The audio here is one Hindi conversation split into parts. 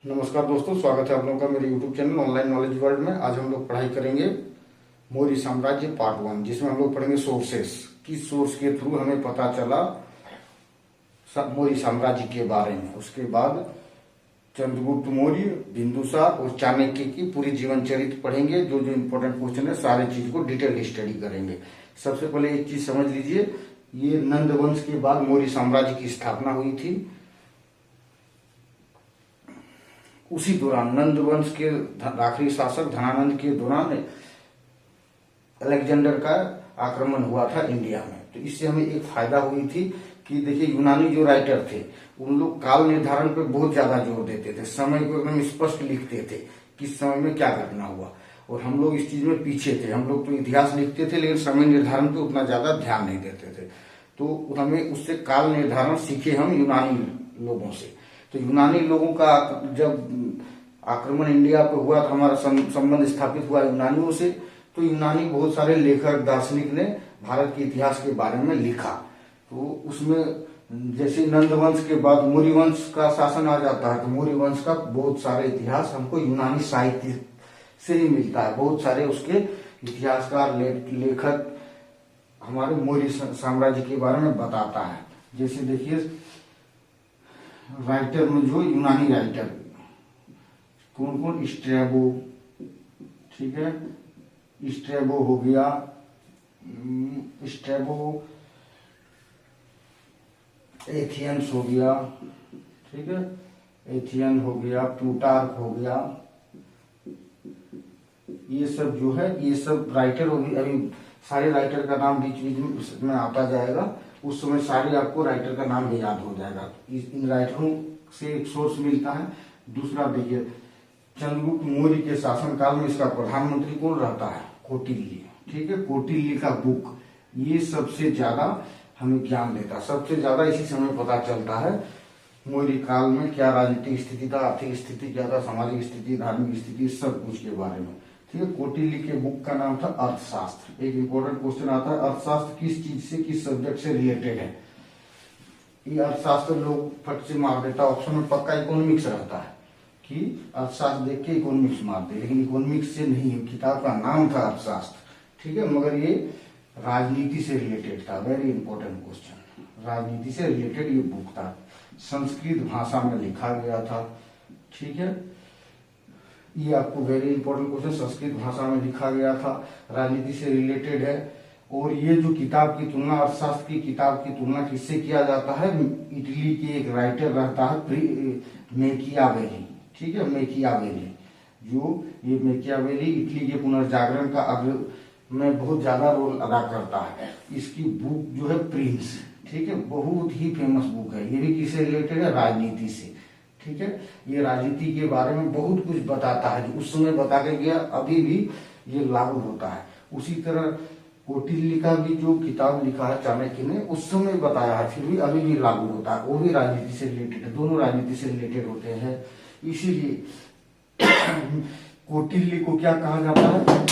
नमस्कार दोस्तों, स्वागत है आप लोगों का मेरे YouTube channel online knowledge world में। आज हम लोग पढ़ाई करेंगे मौर्य साम्राज्य पार्ट 1, जिसमें हम लोग पढ़ेंगे सोर्सेस। किस सोर्स के थ्रू हमें पता चला मौर्य साम्राज्य के बारे में। उसके बाद चंद्रगुप्त मौर्य, बिंदुसार और चाणक्य की पूरी जीवन चरित्र पढ़ेंगे। जो जो इम्पोर्टेंट क्वेश्चन है सारे चीज को डिटेल स्टडी करेंगे। सबसे पहले एक चीज समझ लीजिए, ये नंद वंश के बाद मौर्य साम्राज्य की स्थापना हुई थी। उसी दौरान नंद वंश के आखिरी शासक धनानंद के दौरान अलेक्जेंडर का आक्रमण हुआ था इंडिया में। तो इससे हमें एक फायदा हुई थी कि देखिए, यूनानी जो राइटर थे उन लोग काल निर्धारण पे बहुत ज्यादा जोर देते थे, समय को एकदम स्पष्ट लिखते थे किस समय में क्या घटना हुआ। और हम लोग इस चीज में पीछे थे। हम लोग तो इतिहास लिखते थे लेकिन समय निर्धारण पे उतना ज्यादा ध्यान नहीं देते थे। तो हमें उससे काल निर्धारण सीखे हम यूनानी लोगों से। तो यूनानी लोगों का जब आक्रमण इंडिया पे हुआ तो हमारा संबंध स्थापित हुआ यूनानियों से। तो यूनानी बहुत सारे लेखक दार्शनिक ने भारत के इतिहास के बारे में लिखा। तो उसमें जैसे नंद वंश के बाद मौर्य वंश का शासन आ जाता है, तो मौर्य वंश का बहुत सारे इतिहास हमको यूनानी साहित्य से ही मिलता है। बहुत सारे उसके इतिहासकार लेखक हमारे मौर्य साम्राज्य के बारे में बताता है। जैसे देखिए, राइटर में जो यूनानी राइटर कौन कौन, स्ट्रैबो, ठीक है, स्ट्रैबो हो गया, स्ट्रैबो, एथियंस हो गया, ठीक है, एथियन हो गया, प्लूटार्क हो गया। ये सब जो है, ये सब राइटर होगी। अभी सारे राइटर का नाम बीच बीच में आता जाएगा, उस समय सारे आपको राइटर का नाम भी याद हो जाएगा। इन राइटरों से एक सोर्स मिलता है। दूसरा देखिए, चंद्रगुप्त मौर्य के शासनकाल में इसका प्रधानमंत्री कौन रहता है? कौटिल्य, ठीक है। कौटिल्य का बुक ये सबसे ज्यादा हमें ज्ञान देता है। सबसे ज्यादा इसी समय पता चलता है मौर्य काल में क्या राजनीतिक स्थिति था, आर्थिक स्थिति क्या था, सामाजिक स्थिति, धार्मिक स्थिति, सब कुछ के बारे में, ठीक है। कौटिल्य के बुक का नाम था अर्थशास्त्र। एक इंपॉर्टेंट क्वेश्चन आता है, अर्थशास्त्र किस चीज से, किस सब्जेक्ट से रिलेटेड है? ये अर्थशास्त्र लोग फट से मार देता, ऑप्शन में पक्का इकोनॉमिक्स रहता है कि अर्थशास्त्र देख के इकोनॉमिक्स मारते, लेकिन इकोनॉमिक्स से नहीं है। किताब का नाम था अर्थशास्त्र, ठीक है, मगर ये राजनीति से रिलेटेड था। वेरी इंपॉर्टेंट क्वेश्चन, राजनीति से रिलेटेड ये बुक था। संस्कृत भाषा में लिखा गया था, ठीक है। ये आपको वेरी इंपॉर्टेंट क्वेश्चन, संस्कृत भाषा में लिखा गया था, राजनीति से रिलेटेड है। और ये जो किताब की तुलना, अर्थशास्त्र की किताब की तुलना किससे किया जाता है? इटली के एक राइटर रहता है मैकियावेली, ठीक है, मैकियावेली। जो ये मैकियावेली इटली के पुनर्जागरण का में बहुत ज्यादा रोल अदा करता है। इसकी बुक जो है प्रिंस, ठीक है, बहुत ही फेमस बुक है। ये भी किससे रिलेटेड है? राजनीति से, ठीक है। ये राजनीति के बारे में बहुत कुछ बताता है, उस समय बता के गया, अभी भी ये लागू होता है। उसी तरह कौटिल्य का भी जो किताब लिखा है चाणक्य ने, उस समय बताया है, फिर भी अभी भी लागू होता है। वो भी राजनीति से रिलेटेड है, दोनों राजनीति से रिलेटेड होते हैं। इसीलिए कौटिल्य को क्या कहा जाता है?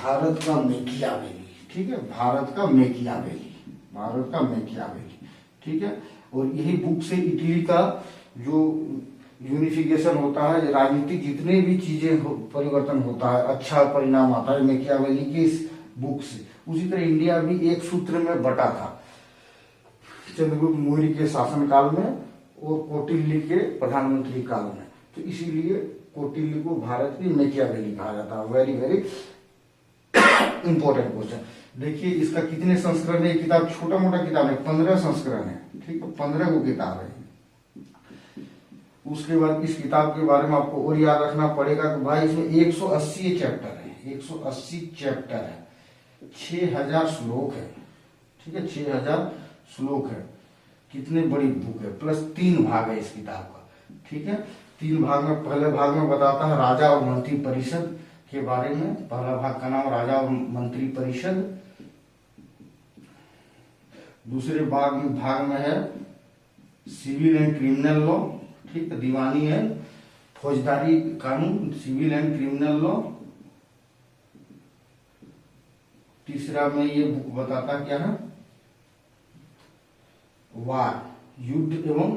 भारत का मैकियावेली, ठीक है, भारत का मैकियावेली, भारत का मैकियावेली, ठीक है। और यही बुक से इटली का जो यूनिफिकेशन होता है, राजनीतिक जितने भी चीजें परिवर्तन होता है, अच्छा परिणाम आता है मैकियावेली की इस बुक से। उसी तरह इंडिया भी एक सूत्र में बटा था, चंद्रगुप्त मौर्य के शासनकाल में और कौटिल्य के प्रधानमंत्री काल में। तो इसीलिए कौटिल्य को भारत की मैकियावेली कहा जाता है। Very very important question. देखिए, इसका कितने संस्करण है? किताब छोटा मोटा किताब है, 15 संस्करण है, ठीक है, 15 को किताब है। उसके बाद इस किताब के बारे में आपको और याद रखना पड़ेगा कि भाई इसमें 180 चैप्टर है, 180 चैप्टर है, 6000 श्लोक है, ठीक है, 6000 श्लोक है। कितने बड़ी बुक है, प्लस 3 भाग है इस किताब का, ठीक है। 3 भाग में, पहले भाग में बताता है राजा और मंत्री परिषद के बारे में। पहला भाग का नाम राजा और मंत्री परिषद। दूसरे भाग में है सिविल एंड क्रिमिनल लॉ, ठीक है, दीवानी है, फौजदारी कानून, सिविल एंड क्रिमिनल लॉ। तीसरा में ये बुक बताता क्या है? वार, युद्ध एवं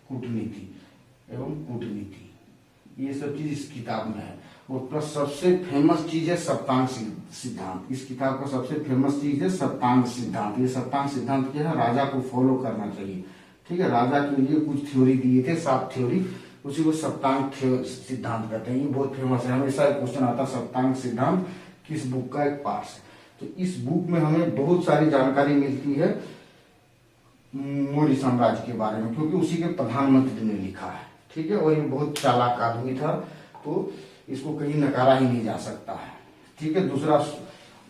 कूटनीति, ये सब चीज इस किताब में है। और प्लस सबसे फेमस चीज है सप्तांग सिद्धांत। इस किताब का सबसे फेमस चीज है सप्तांग सिद्धांत। ये सप्तांग सिद्धांत क्या है, राजा को फॉलो करना चाहिए। ठीक है, राजा के लिए कुछ थ्योरी दिए थे, 7 थ्योरी, उसी को सप्तांग सिद्धांत कहते हैं। ये बहुत फेमस है, हमेशा क्वेश्चन आता है सप्तांग सिद्धांत किस बुक का एक पार्ट है। तो इस बुक में हमें बहुत सारी जानकारी मिलती है मौर्य साम्राज्य के बारे में, क्योंकि उसी के प्रधानमंत्री ने लिखा है। ठीक है, और ये बहुत चालाक आदमी था, तो इसको कहीं नकारा ही नहीं जा सकता है। ठीक है, दूसरा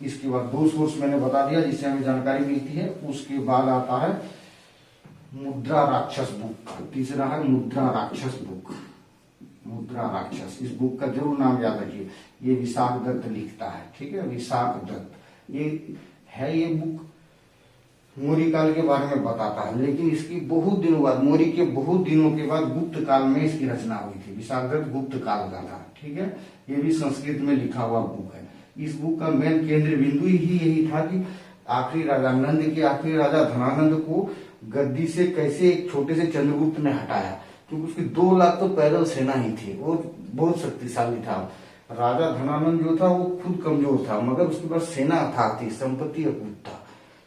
इसके बाद 2 सोर्स मैंने बता दिया जिससे हमें जानकारी मिलती है। उसके बाद आता है मुद्रा राक्षस बुक। तीसरा है मुद्रा राक्षस बुक। मुद्रा राक्षस, इस बुक का जरूर नाम याद रखिए। ये विशाख दत्त लिखता है। ठीक है, विशाख दत्त ये बुक मौर्य काल के बारे में बताता है, लेकिन इसकी बहुत दिनों बाद, मौर्य के बहुत दिनों के बाद गुप्त काल में इसकी रचना हुई थी। विशाख दत्त गुप्त काल का था। ठीक है, ये भी संस्कृत में लिखा हुआ बुक है। इस बुक का मेन केंद्र बिंदु ही यही था कि आखिरी राजा नंद के आखिरी राजा धनानंद को गद्दी से कैसे एक छोटे से चंद्रगुप्त ने हटाया, क्योंकि उसकी 2 लाख तो पैदल सेना ही थी, वो बहुत शक्तिशाली था। राजा धनानंद जो था वो खुद कमजोर था, मगर उसके पास सेना अथाह थी, संपत्ति अकूत था।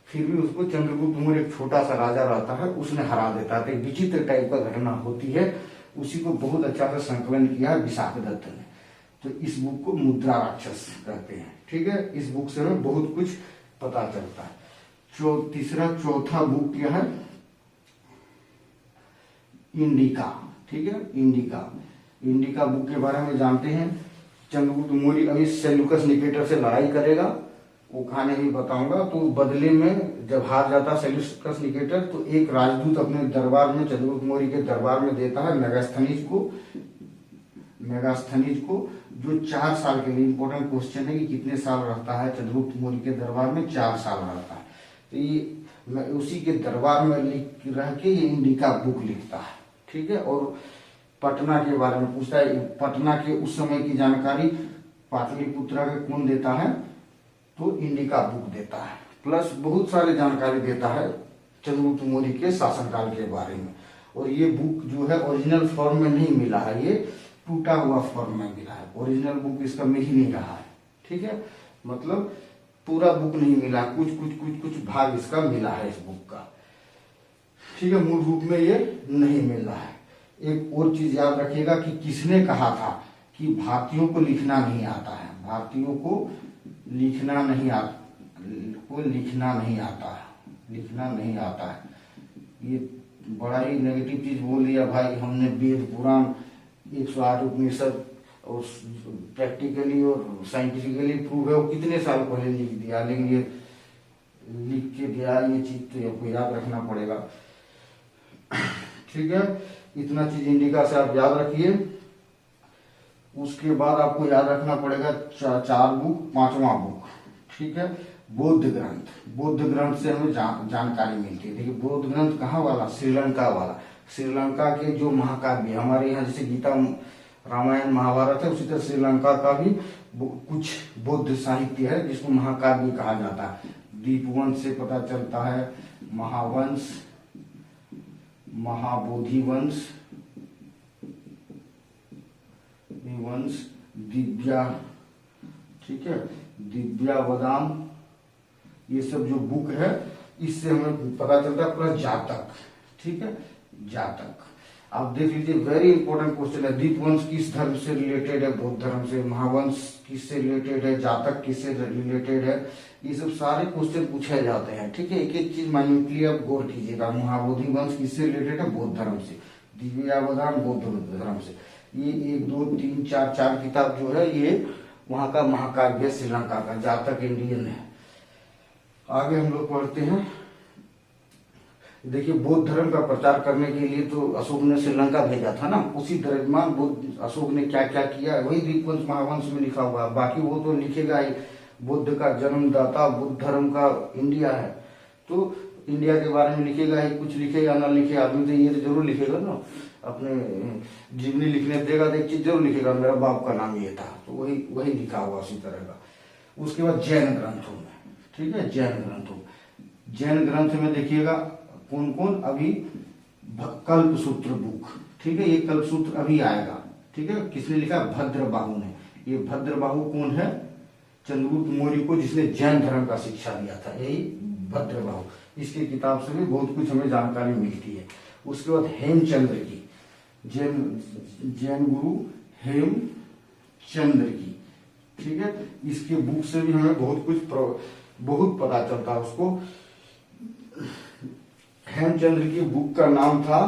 फिर भी उसको चंद्रगुप्त मौर्य, एक छोटा सा राजा रहता है, उसने हरा देता था। एक विचित्र टाइप का घटना होती है, उसी को बहुत अच्छा से संकलन किया है विशाख दत्त ने। तो इस बुक को मुद्रा राक्षस कहते हैं। ठीक है, इस बुक से हमें बहुत कुछ पता चलता है। चौथा बुक क्या है, इंडिका। ठीक है, इंडिका बुक के बारे में जानते हैं। चंद्रगुप्त मौर्य अभी सेल्यूकस निकेटर से लड़ाई करेगा, वो कहानी भी बताऊंगा। तो बदले में जब हार जाता है सेल्यूकस निकेटर, तो एक राजदूत अपने दरबार में, चंद्रगुप्त मौर्य के दरबार में देता है मेगास्थनीज को, जो 4 साल के लिए, इंपॉर्टेंट क्वेश्चन है कि कितने साल रहता है चंद्रगुप्त मौर्य के दरबार में, 4 साल रहता है। तो ये उसी के दरबार में रह के ये इंडिका बुक लिखता है। ठीक है, और पटना के बारे में पूछता है। पटना के उस समय की जानकारी पाटलिपुत्रा के कौन देता है, तो इंडिका बुक देता है। प्लस बहुत सारी जानकारी देता है चंद्रगुप्त मौर्य के शासनकाल के बारे में। और ये बुक जो है ओरिजिनल फॉर्म में नहीं मिला है, ये टूटा हुआ फॉर्म में मिला है। ओरिजिनल बुक इसका मिल ही नहीं रहा है। ठीक है, मतलब पूरा बुक नहीं मिला, कुछ भाग इसका मिला है इस बुक का। ठीक है, मूल रूप में ये नहीं मिल रहा है। एक और चीज याद रखिएगा कि किसने कहा था कि भारतीयों को लिखना नहीं आता है, भारतीयों को लिखना नहीं आता है। ये बड़ा ही नेगेटिव चीज बोल दिया भाई हमने। वेद पुराण 108 उपनिषद और प्रैक्टिकली और साइंटिफिकली प्रूव है, वो कितने साल पहले लिख दिया, लेकिन ये लिख के दिया, ये चीज तो आपको याद रखना पड़ेगा। ठीक है, इतना चीज इंडिका से आप याद रखिए। उसके बाद आपको याद रखना पड़ेगा 4 बुक, 5वां बुक। ठीक है, बौद्ध ग्रंथ से हमें जानकारी मिलती है। देखिए बौद्ध ग्रंथ कहाँ वाला, श्रीलंका वाला। श्रीलंका के जो महाकाव्य, हमारे यहाँ जैसे गीता रामायण महाभारत है, उसी तरह श्रीलंका का भी कुछ बौद्ध साहित्य है जिसको महाकाव्य कहा जाता है। दीपवंश से पता चलता है, महावंश, महाबोधिवंश, दिव्या, ठीक है, दिव्यावदान, ये सब जो बुक है इससे हमें पता चलता है। प्लस जातक, ठीक है, जातक आप देख लीजिए, वेरी इंपॉर्टेंट क्वेश्चन है। दीपवंश किस धर्म से रिलेटेड है, बौद्ध धर्म से। महावंश किससे रिलेटेड है, जातक किससे रिलेटेड है, ये सब सारे क्वेश्चन पूछे जाते हैं। ठीक है, एक एक चीज माइन्यूटली आप गौर कीजिएगा। महाबोधि वंश किससे रिलेटेड है, बौद्ध धर्म से। दिव्यावदान बौद्ध धर्म से। ये 1 2 3 4 किताब जो है ये वहां का महाकाव्य श्रीलंका का। जातक इंडियन है। आगे हम लोग पढ़ते हैं। देखिए बौद्ध धर्म का प्रचार करने के लिए तो अशोक ने श्रीलंका भेजा था ना, उसी दरम्यान बुद्ध अशोक ने क्या क्या किया वही दीपवंश महावंश में लिखा हुआ है। बाकी वो तो लिखेगा ही, बुद्ध का जन्मदाता बुद्ध धर्म का इंडिया है, तो इंडिया के बारे में लिखेगा ही, कुछ लिखे या ना लिखे आदमी तो ये तो जरूर लिखेगा ना। अपने जीवनी लिखने देगा तो एक चीज जरूर लिखेगा, मेरा बाप का नाम ये था, तो वही लिखा हुआ उसी तरह का। उसके बाद जैन ग्रंथों में, ठीक है, जैन ग्रंथ में देखिएगा कौन कौन। अभी कल्पसूत्र बुक, ठीक है, ये कल्पसूत्र अभी आएगा। ठीक है, किसने लिखा? भद्रबाहु ने। ये भद्रबाहु कौन है? चंद्रगुप्त मौर्य को जिसने जैन धर्म का शिक्षा दिया था, यही भद्रबाहु। इसकी किताब से भी बहुत कुछ हमें जानकारी मिलती है। उसके बाद हेमचंद्र की, जैन गुरु हेमचंद्र की, ठीक है, इसके बुक से भी हमें बहुत पता चलता है उसको। हेमचंद्र की बुक का नाम था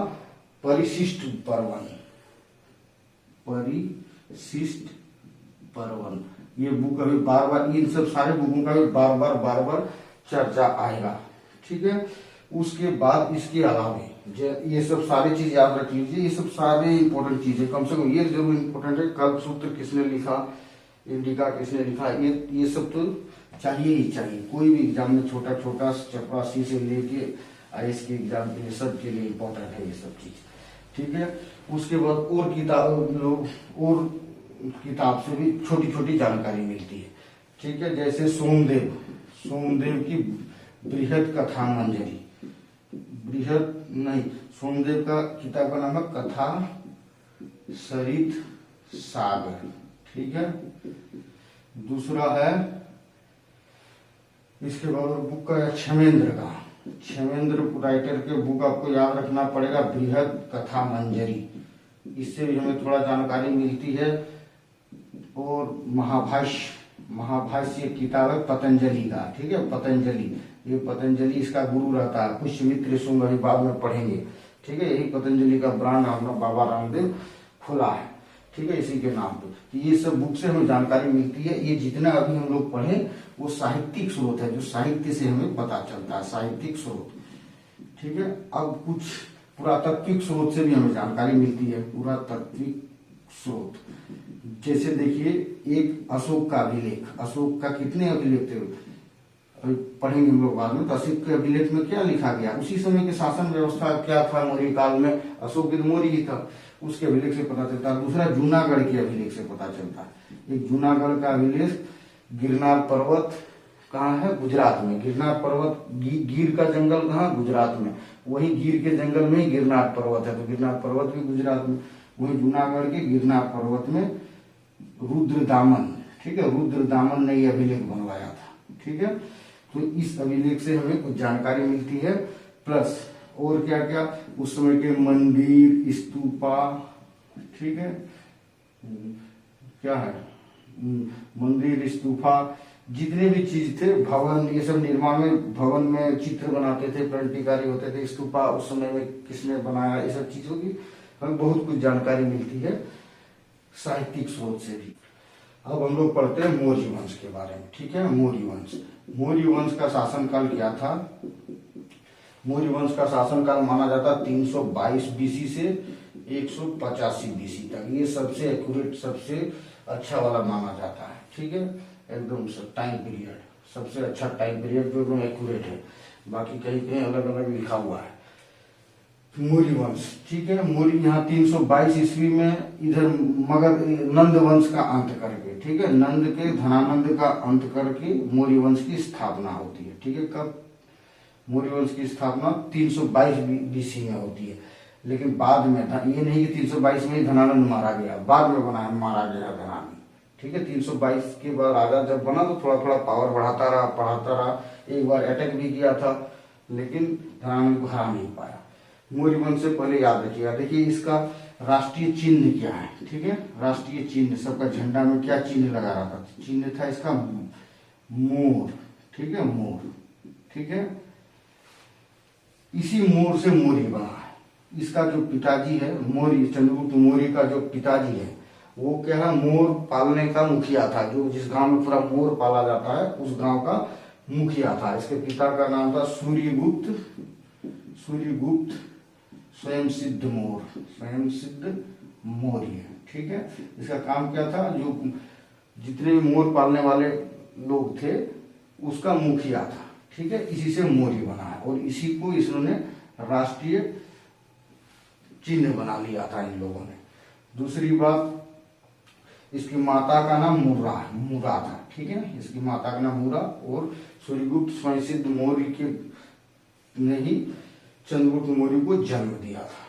परिशिष्ट पर्वन। परिशिष्ट पर्वन। ये बुक अभी बार बार, इन सब सारे बुकों का भी बार बार चर्चा आएगा, ठीक है। उसके बाद इसके अलावा ये सब सारी चीज याद रख लीजिए, ये सब सारे इंपॉर्टेंट चीजें, कम से कम ये जरूर इंपॉर्टेंट है। कल्पसूत्र किसने लिखा, इंडिका किसने लिखा, ये सब तो चाहिए ही चाहिए। कोई भी एग्जाम में छोटा चपरासी से लेके आईएएस के एग्जाम के लिए सबके लिए इम्पोर्टेंट है ये सब चीज, ठीक है। उसके बाद और किताब से भी छोटी छोटी जानकारी मिलती है, ठीक है। जैसे सोमदेव की बृहद कथा मंजरी, सोमदेव का किताब का नाम है कथा सरित सागर, ठीक है। दूसरा है इसके बाद बुक का है क्षेमेंद्र राइटर के बुक आपको याद रखना पड़ेगा, बृहद कथा मंजरी। इससे भी हमें थोड़ा जानकारी मिलती है। और महाभाष्य किताब है पतंजलि का, ठीक है, पतंजलि। ये पतंजलि इसका गुरु रहता है, पुष्यमित्र शुंग, अभी बाद में पढ़ेंगे, ठीक है। यही पतंजलि का ब्रांड अपना बाबा रामदेव खुला है, ठीक है, इसी के नाम पे। ये सब बुक से हमें जानकारी मिलती है। ये जितना अभी हम लोग पढ़े वो साहित्यिक स्रोत है, जो साहित्य से हमें पता चलता है, साहित्यिक स्रोत, ठीक है। अब कुछ पुरातात्विक स्रोत से भी हमें जानकारी मिलती है। पुरातात्विक स्रोत जैसे देखिए, एक अशोक का अभिलेख, अशोक का कितने अभिलेख थे अभी पढ़ेंगे हम लोग बाद में। तो अशोक के अभिलेख में क्या लिखा गया, उसी समय की शासन व्यवस्था क्या था मौर्य काल में, अशोक भी मौर्य ही था, उसके अभिलेख से पता चलता है। दूसरा जूनागढ़ के अभिलेख से पता चलता है। एक जूनागढ़ का अभिलेख, गिरनार पर्वत कहाँ है? गुजरात में। गिरनार पर्वत, गिर का जंगल कहाँ? गुजरात में। वही गिर के जंगल में ही गिरनार पर्वत है, तो गिरनार पर्वत भी गुजरात में। वही जूनागढ़ के गिरनार पर्वत में रुद्रदामन, ठीक है, रुद्रदामन ने यह अभिलेख बनवाया था, ठीक है। तो इस अभिलेख से हमें कुछ जानकारी मिलती है। प्लस और क्या क्या, उस समय के मंदिर, स्तूपा, ठीक है, क्या है, मंदिर, स्तूपा, जितने भी चीज थे, भवन, ये सब निर्माण में, भवन में चित्र बनाते थे, पेंटिकारी होते थे, स्तूपा उस समय में किसने बनाया, ये सब चीजों की हमें बहुत कुछ जानकारी मिलती है साहित्यिक स्रोत से भी। अब हम लोग पढ़ते हैं मौर्य वंश के बारे में, ठीक है। मौर्य वंश का शासनकाल क्या था? मौर्य वंश का शासनकाल माना जाता 322 बीसी से 185 बीसी तक। ये सबसे एक्यूरेट, सबसे अच्छा वाला माना जाता है, ठीक है, एकदम टाइम पीरियड, सबसे अच्छा टाइम पीरियड जो एकदम एक्यूरेट है। बाकी कहीं कहीं अलग अलग लिखा हुआ है। मौर्य वंश, ठीक है। मौर्य यहाँ 322 ईस्वी में इधर मगध नंद वंश का अंत करके, ठीक है, नंद के धनानंद का अंत करके मौर्य वंश की स्थापना होती है, ठीक है। कब? मौर्य वंश की स्थापना 322 बीसी में होती है। लेकिन बाद में ये नहीं कि 322 में ही धनानंद मारा गया, बाद में मारा गया धनानंद, ठीक है। 322 के बाद राजा जब बना तो थोड़ा थोड़ा पावर बढ़ाता रहा। एक बार अटैक भी किया था, लेकिन धनानंद को हरा नहीं पाया। मौर्य वंश से पहले याद रखिएगा, देखिए इसका राष्ट्रीय चिन्ह क्या है, ठीक है। राष्ट्रीय चिन्ह, सबका झंडा में क्या चिन्ह लगा रहा था? चिन्ह था इसका मोर, ठीक है, मोर, ठीक है। इसी मोर से मौर्य बना है। इसका जो पिताजी है, मौर्य, चंद्रगुप्त मौर्य का जो पिताजी है, वो क्या है, मोर पालने का मुखिया था। जो जिस गांव में पूरा मोर पाला जाता है, उस गांव का मुखिया था। इसके पिता का नाम था सूर्यगुप्त स्वयं सिद्ध मौर्य, ठीक है। इसका काम क्या था, जो जितने भी मोर पालने वाले लोग थे उसका मुखिया था, ठीक है। इसी से मौर्य बना है और इसी को इसने राष्ट्रीय चिन्ह बना लिया था इन लोगों ने। दूसरी बात, इसकी माता का नाम मुरा था, ठीक है। इसकी माता का नाम मुरा, और सूर्यगुप्त स्वयं सिद्ध मौर्य के ने ही चंद्रगुप्त मौर्य को जन्म दिया था,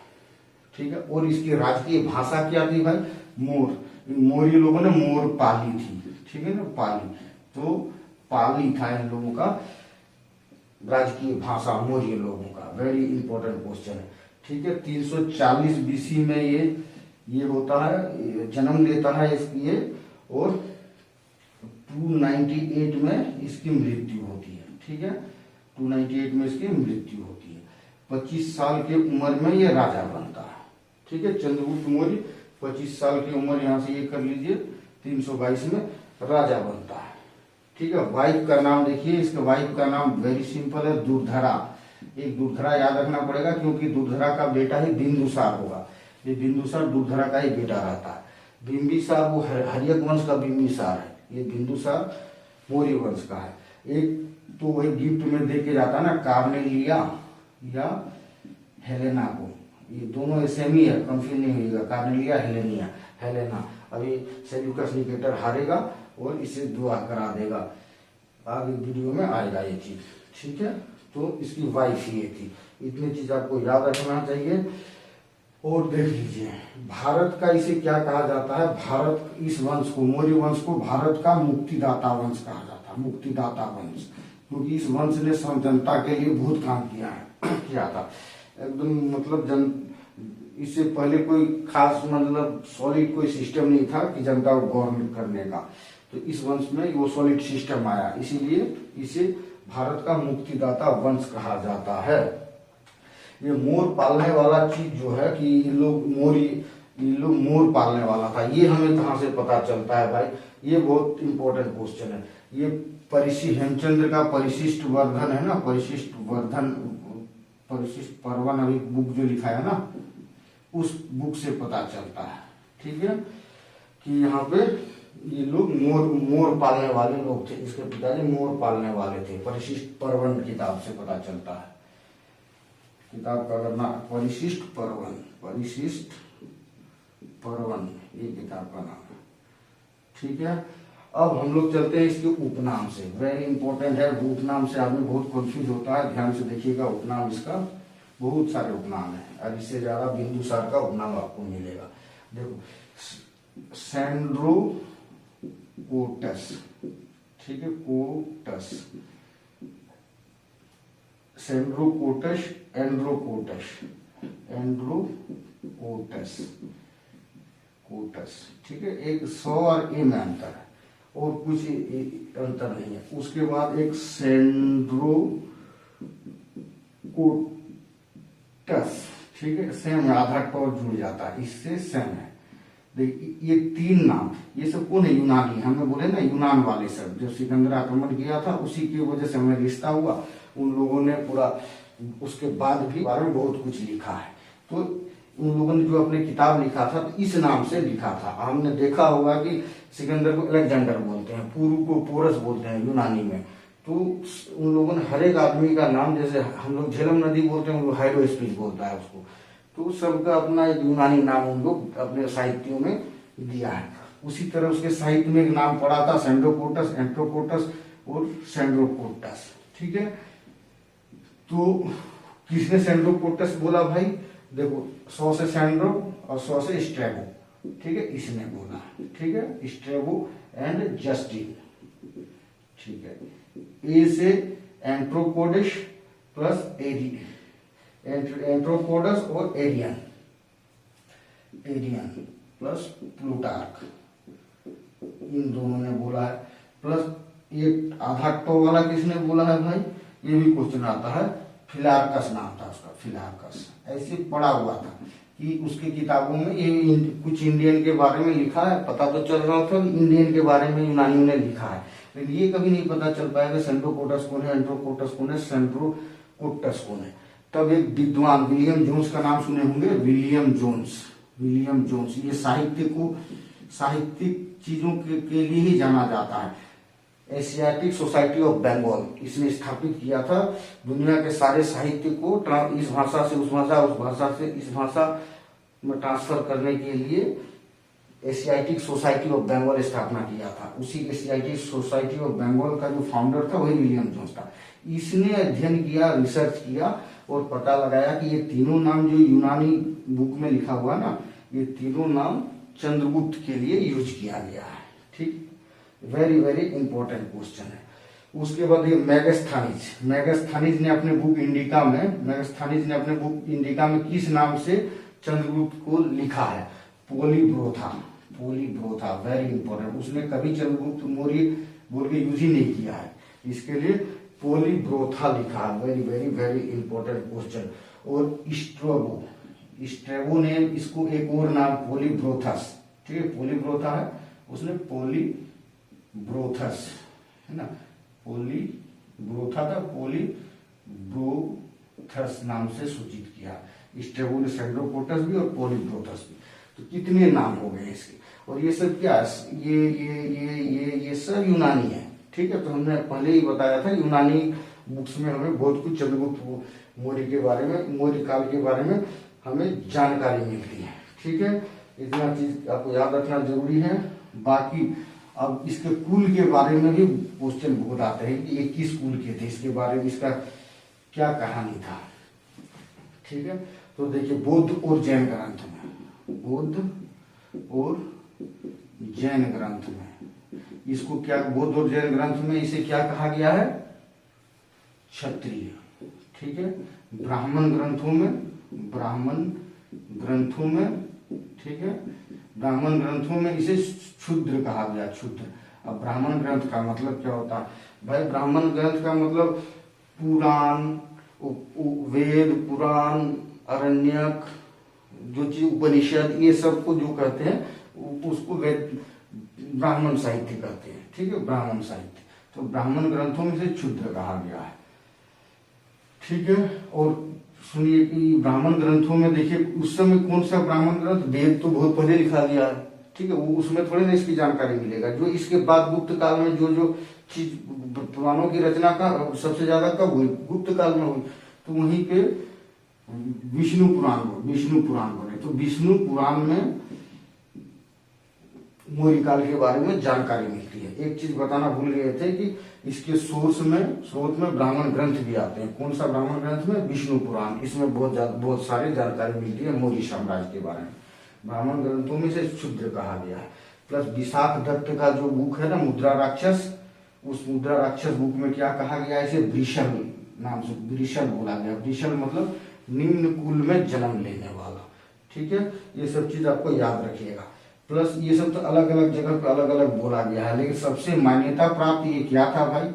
ठीक है। और इसकी राजकीय भाषा क्या थी भाई? मोर, मोर ये लोगों ने मोर पाली थी, ठीक है ना, पाली, तो पाली था इन लोगों का राजकीय भाषा मौर्य लोगों का। वेरी इंपॉर्टेंट क्वेश्चन है, ठीक है। 340 बीसी में ये होता है, जन्म लेता है ये, और 298 में इसकी मृत्यु होती है, ठीक है, 298 में इसकी मृत्यु होती है। 25 साल की उम्र में ये राजा बनता है, ठीक है। चंद्रगुप्त मौर्य 25 साल की उम्र, यहाँ से ये कर लीजिए, 322 में राजा बनता है, ठीक है। वाइफ का नाम देखिए, इसका वाइफ का नाम वेरी सिंपल है, दुर्धरा। एक दुर्धरा याद रखना पड़ेगा, क्योंकि दुर्धरा का बेटा ही बिंदुसार होगा। ये बिंदुसार दुर्धरा का ही बेटा रहता है। बिंबिसार वो हर्यक वंश का बिंबिसार है, ये बिंदुसार मौर्य वंश का है। एक तो वही गिफ्ट में दे के जाता है ना, कार्नेलिया या हेलेना को, ये दोनों सेम ही है, कंफ्यूज नहीं होगा, कार्नेलिया हेलेनिया, हेलेना। अभी सेल्यूकस निकेटर हारेगा और इसे दुआ करा देगा, आगे वीडियो में आएगा ये चीज, ठीक है। तो इसकी वाइफ ये थी, इतनी चीज आपको याद रखना चाहिए। और देख लीजिए, भारत का इसे क्या कहा जाता है, भारत, इस वंश को, मौर्य वंश को भारत का मुक्तिदाता वंश कहा जाता है, मुक्तिदाता वंश, क्योंकि इस वंश ने जनता के लिए बहुत काम किया है, किया था एकदम, मतलब इससे पहले कोई खास मतलब सॉलिड कोई सिस्टम नहीं था कि जनता को गवर्न करने का, तो इस वंश में वो सॉलिड सिस्टम आया, इसीलिए इसे भारत का मुक्तिदाता वंश कहा जाता है। ये मोर पालने वाला चीज जो है कि ये लोग मोर पालने वाला था, ये हमें कहाँ से पता चलता है भाई, ये बहुत इंपॉर्टेंट क्वेश्चन है। ये हेमचंद्र का परिशिष्ट वर्धन है ना, परिशिष्ट पर्वन, अभी बुक जो लिखा है ना, उस बुक से पता चलता है, ठीक है, कि यहाँ पे ये लोग मोर पालने वाले लोग थे, इसके पिताजी मोर पालने वाले थे। परिशिष्ट पर्वन किताब से पता चलता है, किताब का अगर नाम परिशिष्ट पर्वन, ये किताब का नाम है, ठीक है। अब हम लोग चलते हैं इसके उपनाम से, वेरी इंपॉर्टेंट है, उपनाम से आदमी बहुत कंफ्यूज होता है, ध्यान से देखिएगा। उपनाम इसका बहुत सारे उपनाम है, और इससे ज्यादा बिंदुसार का उपनाम आपको मिलेगा। देखो, सेंड्रोकोटस, ठीक है, कोटस, सेंड्रोकोटस, कोटस, ठीक है। एक 100 और ए में अंतर है, और कुछ अंतर नहीं है। उसके बाद एक सेंड्रोकोटस, ठीक है, सेम है, आधा टॉर जुड़ जाता है, इससे सेम है। देखिए ये 3 नाम, ये सब कौन है, यूनानी, हमने बोले ना यूनान वाले सब, जो सिकंदर आक्रमण किया था उसी की वजह से हमें रिश्ता हुआ, उन लोगों ने पूरा उसके बाद भी बारे में बहुत कुछ लिखा है। तो उन लोगों ने जो अपने किताब लिखा था तो इस नाम से लिखा था। हमने देखा होगा कि सिकंदर को अलेक्जेंडर बोलते हैं, पूर्व को पोरस बोलते हैं यूनानी में। तो उन लोगों ने हर एक आदमी का नाम, जैसे हम लोग झेलम नदी बोलते हैं, वो हाइड्रोस्पीड बोलता है उसको, तो सबका अपना एक यूनानी नाम उन लोग अपने साहित्यों में दिया है। उसी तरह उसके साहित्य में एक नाम पड़ा था, सेंड्रोकोटस, एंट्रोकोटस और सेंड्रोकोटस, ठीक है। तो किसने सेंड्रोकोटस बोला भाई, देखो 100 से सेंड्रो और 100 से स्ट्रेबो, ठीक है, इसने बोला, ठीक है, स्ट्रेबो एंड जस्टिन, ठीक है। ए से एंट्रोकोडस प्लस एंट्रोकोडस और एरियन प्लस प्लूटार्क, इन दोनों ने बोला है। प्लस ये आधा टो वाला किसने बोला है भाई, ये भी क्वेश्चन आता है, फिलार्कस नाम था उसका, फिलार्कस, ऐसे पढ़ा हुआ था कि उसकी किताबों में ये कुछ इंडियन के बारे में लिखा है, पता तो चल रहा था इंडियन के बारे में यूनानियों ने लिखा है, लेकिन ये कभी नहीं पता चल पाएगा सेंड्रोकोटस कौन है, एंट्रोकोटस कौन है, सेंड्रोकोटस कौन है। तब एक विद्वान विलियम जोन्स का नाम सुने होंगे, विलियम जोन्स, ये साहित्यिक चीजों के लिए ही जाना जाता है। एशियाटिक सोसाइटी ऑफ बंगाल इसने स्थापित किया था, दुनिया के सारे साहित्य को इस भाषा से उस भाषा, उस भाषा से इस भाषा में ट्रांसफर करने के लिए एशियाटिक सोसाइटी ऑफ बंगाल स्थापना किया था। उसी एशियाटिक सोसाइटी ऑफ बंगाल का जो फाउंडर था वही विलियम जोन्स था। इसने अध्ययन किया, रिसर्च किया और पता लगाया कि ये तीनों नाम जो यूनानी बुक में लिखा हुआ ना, ये तीनों नाम चंद्रगुप्त के लिए यूज किया गया है। ठीक, वेरी वेरी इंपॉर्टेंट क्वेश्चन है। उसके बाद ये मैगस्थनीज ने अपने बुक इंडिका में किस नाम से चंद्रगुप्त को लिखा है? पोलीब्रोथा, वेरी इंपॉर्टेंट। उसने कभी चंद्रगुप्त मौर्य बोल के यूज ही नहीं किया है, इसके लिए पोलीब्रोथा लिखा है। Very very very important question. और स्ट्रेबो ने इसको एक और नाम पोलीब्रोथस, ठीक है, पोलीब्रोथा है, उसने पोलीब्रोथस है ना, पोलीब्रोथा था, पोलीब्रोथस नाम से सूचित किया। स्ट्रेबो ने सेंड्रोपोटस भी और पोलीब्रोथस भी। तो कितने नाम हो गए इसके? और ये सब क्या, ये सब यूनानी है। ठीक है, तो हमने पहले ही बताया था यूनानी बुक्स में हमें बहुत कुछ चंद्रगुप्त मौर्य के बारे में, मौर्य काल के बारे में हमें जानकारी मिलती है। ठीक है, इतना चीज आपको याद रखना जरूरी है। बाकी अब इसके कुल के बारे में भी क्वेश्चन बहुत आते हैं कि ये किस कुल के थे, इसके बारे में इसका क्या कहानी था। ठीक है, तो देखिए बौद्ध और जैन ग्रंथ में, इसको क्या, बौद्ध और जैन ग्रंथ में इसे क्या कहा गया है? क्षत्रिय। ठीक है, ब्राह्मण ग्रंथों में इसे क्षुद्र कहा गया, क्षुद्र। अब ब्राह्मण ग्रंथ का मतलब क्या होता है भाई? ब्राह्मण ग्रंथ का मतलब पुराण, वेद, पुराण, अरण्यक, जो चीज उपनिषद, ये सब को जो कहते हैं उसको ब्राह्मण साहित्य कहते हैं। ठीक है, ब्राह्मण साहित्य। तो ब्राह्मण ग्रंथों में से क्षुद्र कहा गया है। ठीक है, और सुनिए कि ब्राह्मण ग्रंथों में देखिए उस समय कौन सा ब्राह्मण ग्रंथ, वेद तो बहुत पहले लिखा गया है। ठीक है, वो उसमें थोड़ी ना इसकी जानकारी मिलेगा। जो इसके बाद गुप्त काल में जो चीज पुराणों की रचना का सबसे ज्यादा कब हुई? गुप्त काल में हुई। तो वहीं पे विष्णु पुराण बने। तो विष्णु पुराण में मौर्य काल के बारे में जानकारी मिलती है। एक चीज बताना भूल गए थे कि इसके स्रोत में ब्राह्मण ग्रंथ भी आते हैं। कौन सा ब्राह्मण ग्रंथ में? विष्णु पुराण। इसमें बहुत सारी जानकारी मिलती है मौर्य साम्राज्य के बारे में। ब्राह्मण ग्रंथों में से क्षुद्र कहा गया है। प्लस विशाख दत्त का जो बुक है ना, मुद्रा राक्षस, उस मुद्रा राक्षस बुक में क्या कहा गया? इसे वृषल नाम से वृषल बोला गया। वृषल मतलब निम्न कुल में जन्म लेने वाला। ठीक है, ये सब चीज आपको याद रखिएगा। प्लस ये सब तो अलग अलग जगह पे अलग अलग बोला गया है, लेकिन सबसे मान्यता प्राप्त ये क्या था भाई?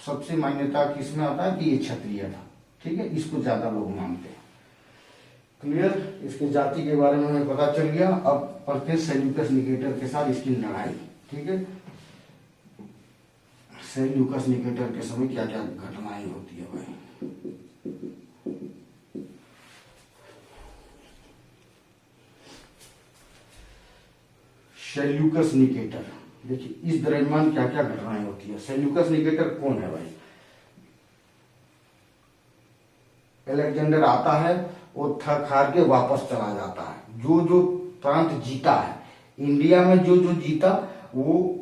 सबसे मान्यता किसमें आता है कि ये क्षत्रिय था। ठीक है, इसको ज्यादा लोग मानते हैं। क्लियर? इसके जाति के बारे में हमें पता चल गया। अब पढ़ते सेल्यूकस निकेटर के साथ इसकी लड़ाई। ठीक है, सेल्यूकस निकेटर के समय क्या क्या घटनाएं होती है भाई? सेल्यूकस निकेटर, देखिए इस दरमियान क्या क्या घटनाएं होती है। सेल्यूकस निकेटर कौन है भाई? अलेक्जेंडर आता है और थक हार के वापस चला जाता है। जो प्रांत जीता है इंडिया में, जो जीता वो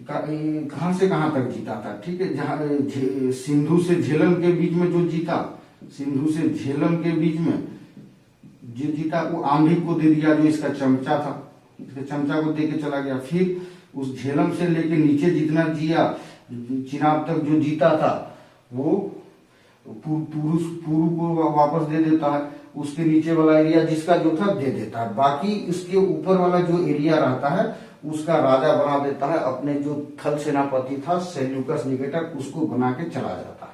कहां से कहां तक जीता था। ठीक है, जहां सिंधु से झेलम के बीच में जो जीता, सिंधु से झेलम के बीच में जो जीता वो आंधी को दे दिया, जो इसका चमचा था, इसके चमचा को दे के चला गया। फिर उस झेलम से लेके नीचे जितना जिया, चिनाब तक जो जीता था वो पूर्व को वापस दे देता है। उसके नीचे वाला एरिया जिसका जो था दे देता है। बाकी इसके ऊपर वाला जो एरिया रहता है उसका राजा बना देता है। अपने जो थल सेनापति था सेल्यूकस निकेटर, उसको बना के चला जाता है।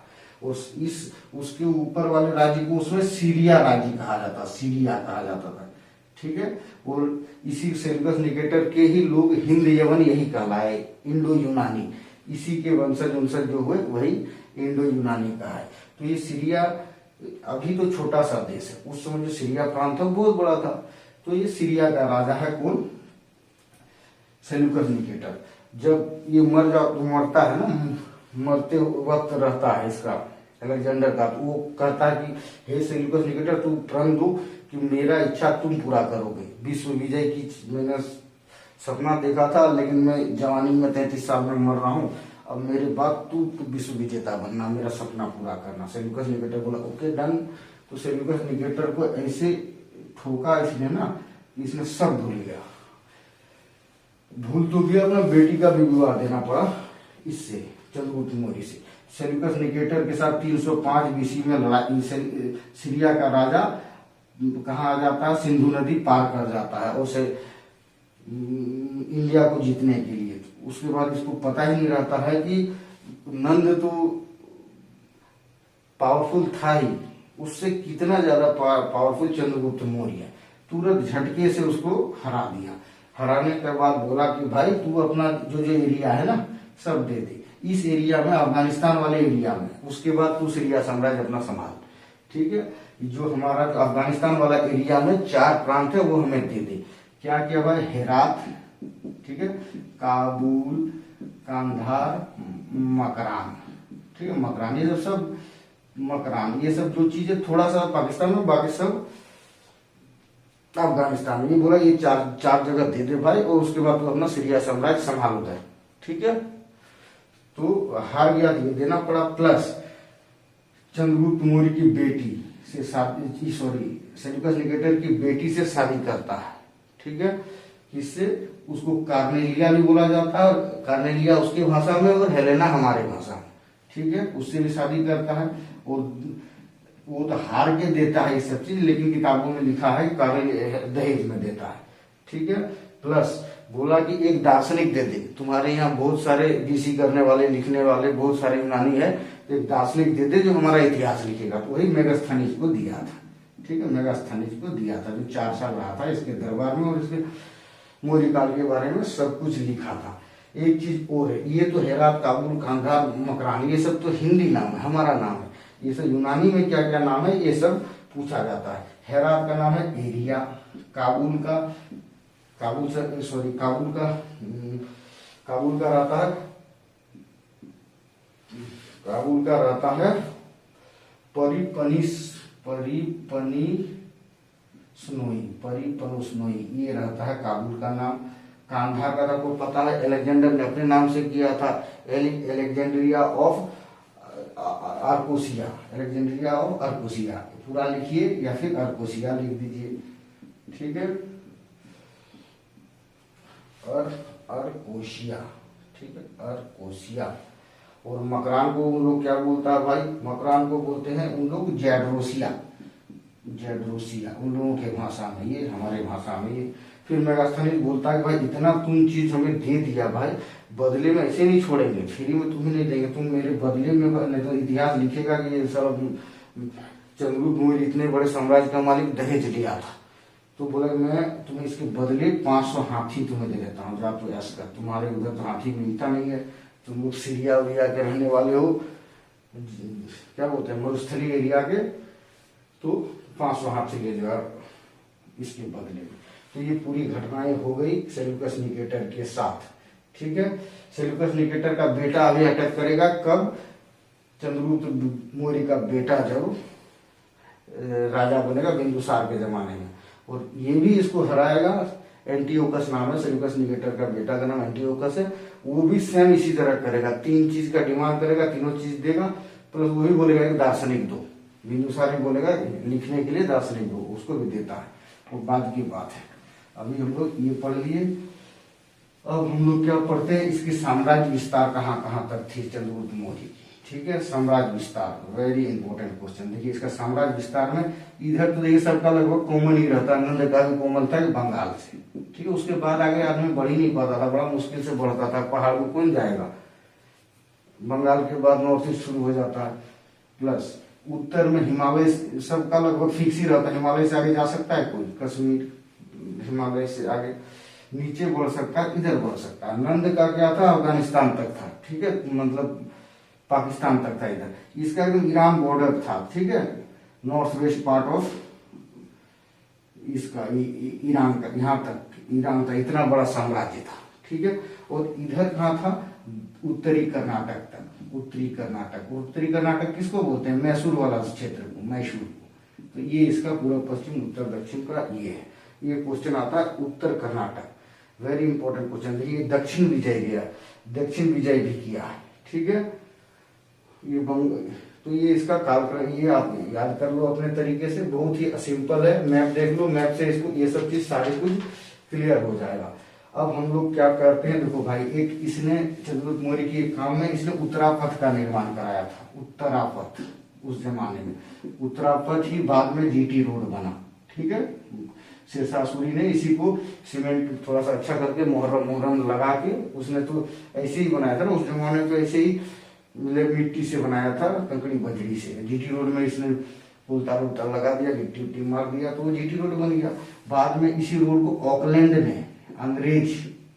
उसके ऊपर वाले राज्य को उसमें सीरिया राज्य कहा जाता, सीरिया कहा जाता था। ठीक है, और इसी सेल्यूकस निकेटर के ही लोग हिंद यवन यही कहलाए, इंडो यूनानी। इसी के वंशज जो हुए वही इंडो यूनानी का है। तो ये सीरिया अभी तो छोटा सा देश है, उस समय जो सीरिया प्रांत था बहुत बड़ा था। तो ये सीरिया का राजा है कौन? Seleucus Nicator. जब ये मरता है ना, मरते वक्त रहता है इसका अलेक्जेंडर का, तो वो कहता है कि हे सेल्यूकस निकेटर, तू प्रण दो कि मेरा इच्छा तुम पूरा करोगे। विश्व विजय की मैंने सपना देखा था, लेकिन मैं जवानी में 33 साल में मर रहा हूँ। अब मेरे बाद तू विश्व विजेता बनना, मेरा सपना पूरा करना। सेल्यूकस निकेटर बोला ओके डन। तो सेल्यूकस निकेटर को ऐसे ठोका इसने ना इसने सब भूल गया, भूल तो गया, अपना बेटी का भी विवाह देना पड़ा इससे, चंद्रगुप्त मौर्य से। सेल्यूकस निकेटर के साथ 305 बीसी में लड़ाई, सीरिया का राजा कहाँ आ जाता है, सिंधु नदी पार कर जाता है उसे इंडिया को जीतने के लिए। उसके बाद इसको पता ही नहीं रहता है कि नंद तो पावरफुल था ही, उससे कितना ज्यादा पावरफुल चंद्रगुप्त मौर्य है। तुरंत झटके से उसको हरा दिया। हराने के बाद बोला कि भाई तू अपना जो जो एरिया है ना सब दे दे, इस एरिया में, अफगानिस्तान वाले एरिया में, उसके बाद तू सीरिया साम्राज्य अपना संभाल, ठीक है। जो हमारा अफगानिस्तान वाला एरिया में 4 प्रांत है वो हमें दे दे। क्या क्या भाई, हेरात, ठीक है, काबुल, कांधार, मकरान, ठीक है, मकरान, ये सब मकरान, ये सब जो चीजें थोड़ा सा पाकिस्तान में, बाकी सब अफगानिस्तान में। ये बोला ये चार जगह दे दे भाई, और उसके बाद तो अपना सीरिया साम्राज्य संभाल होता है, ठीक है। तो हार गया, ये देना पड़ा। प्लस चंद्रगुप्त मौर्य की बेटी से शादी, सेल्यूकस निकेटर की बेटी से शादी करता है, ठीक है। इससे उसको कार्नेलिया भी बोला जाता है, कार्नेलिया उसकी भाषा में और हेलेना हमारे भाषा में, ठीक है। उससे भी शादी करता है, और वो तो हार के देता है ये सब चीज, लेकिन किताबों में लिखा है दहेज में देता है, ठीक है। प्लस बोला कि एक दार्शनिक दे दे, तुम्हारे यहाँ बहुत सारे बीसी करने वाले, लिखने वाले बहुत सारे यूनानी है, एक दार्शनिक दे दे जो हमारा इतिहास लिखेगा। तो वही मेगास्थनीज को दिया था, ठीक है, मेगास्थनीज को दिया था, जो 4 साल रहा था इसके दरबार में, और इसके मौर्य काल के बारे में सब कुछ लिखा था। एक चीज और है, ये तो हेरात, काबुल, कांधार, मकरान, ये सब तो हिंदी नाम है, हमारा नाम है। ये सब यूनानी में क्या क्या नाम है ये सब पूछा जाता है। हेरात का नाम है एरिया, काबुल का रहता है परिपनुस्नोई, ये रहता है काबुल का नाम। कांधार का आपको पता है, अलेक्जेंडर ने अपने नाम से किया था, अलेक्जेंड्रिया ऑफ अर्कोसिया, पूरा लिखिए या फिर अर्कोसिया लिख दीजिए, ठीक है, अर्कोसिया, ठीक है, अर्कोसिया। और मकरान को उन लोग क्या बोलता है भाई, मकरान को बोलते हैं उन लोग जैड्रोसिया, उन लोगों के भाषा में, ये हमारे भाषा में ये। फिर मेगास्थनीज बोलता है भाई इतना तुम चीज हमें दे दिया भाई, बदले में ऐसे नहीं छोड़ेंगे, फ्री में तुम्हें नहीं देंगे, तुम मेरे बदले में, नहीं तो इतिहास लिखेगा कि ये सब चंद्रगुप्त मौर्य इतने बड़े साम्राज्य का मालिक दहेज लिया था। तो बोला मैं तुम्हें इसके बदले 500 हाथी तुम्हें दे देता हूँ, आप प्रयास कर, तुम्हारे उधर तो हाथी मिलता नहीं है, तुम लोग सीरिया उरिया के रहने वाले हो, क्या बोलते हैं, मरुस्थलीय एरिया के, तो 500 हाथी ले जाओ इसके बदले में। तो ये पूरी घटनाएं हो गई सेल्यूकस निकेटर के साथ, ठीक है। सेल्यूकस निकेटर का बेटा अभी अटैक करेगा, कब, चंद्रगुप्त मौर्य का बेटा जब राजा बनेगा बिंदुसार के जमाने में, और ये भी इसको हराएगा। एंटीओकस नाम है सेल्यूकस निकेटर का बेटा का नाम एंटीओकस है। वो भी सेम इसी तरह करेगा, 3 चीज का डिमांड करेगा, तीनों चीज देगा, प्लस वो भी बोलेगा कि दार्शनिक दो, बिंदुसार भी बोलेगा लिखने के लिए दार्शनिक दो, उसको भी देता है, वो बाद की बात है। अभी हम लोग ये पढ़ लिए, अब हम लोग क्या पढ़ते हैं, इसकी साम्राज्य विस्तार कहाँ कहाँ तक थी चंद्रगुप्त मौर्य की, ठीक है। साम्राज्य विस्तार वेरी इंपॉर्टेंट क्वेश्चन। देखिए इसका साम्राज्य विस्तार में इधर तो देखिए सबका लगभग कॉमन ही रहता है, नंद का भी कॉमन था बंगाल से, ठीक है। उसके बाद आगे आदमी बढ़ ही नहीं पाता था, बड़ा मुश्किल से बढ़ता था, पहाड़ को कौन जाएगा, बंगाल के बाद नॉर्थ ईस्ट शुरू हो जाता है। प्लस उत्तर में हिमालय, सबका लगभग फिक्स ही रहता है, हिमालय से आगे जा सकता है कोई, कश्मीर हिमालय से आगे नीचे बढ़ सकता है, इधर बढ़ सकता है। नंद का क्या था, अफगानिस्तान तक था, ठीक है, मतलब पाकिस्तान तक था इधर। इसका एकदम ईरान बॉर्डर था, ठीक है, नॉर्थ वेस्ट पार्ट ऑफ इसका ईरान का, यहाँ तक ईरान था, इतना बड़ा साम्राज्य था, ठीक है। और इधर कहाँ था, उत्तरी कर्नाटक तक, उत्तरी कर्नाटक किसको बोलते हैं, मैसूर वाला क्षेत्र को, मैसूर को। तो ये इसका पूरा पश्चिम उत्तर दक्षिण का ये है। ये क्वेश्चन आता है उत्तर कर्नाटक, वेरी इंपॉर्टेंट क्वेश्चन। देखिए दक्षिण विजय गया, दक्षिण विजय भी किया है, ठीक है। ये तो तो ये इसका कालक्रम, ये आप याद कर लो अपने तरीके से, बहुत ही सिंपल है। मैप देख लो, मैप से इसको ये सब चीज सारी कुछ क्लियर हो जाएगा। अब हम लोग क्या करते हैं, देखो भाई, एक इसने चंद्रगुप्त मौर्य की एक काम में इसने उत्तरापथ का निर्माण कराया था। उत्तरापथ उस जमाने में, उत्तरापथ ही बाद में जीटी रोड बना, ठीक है। शेषासुरी ने इसी को सीमेंट थोड़ा सा अच्छा करके मोहरम लगा के उसने तो ऐसे ही बनाया था ना, उस जमाने में तो ऐसे ही मिट्टी से बनाया था, कंकड़ी बजरी से। जीटी रोड में इसने पुलता लगा दिया, गिट्टी उट्टी मार दिया, तो वो जीटी रोड बन गया। बाद में इसी रोड को ऑकलैंड ने, अंग्रेज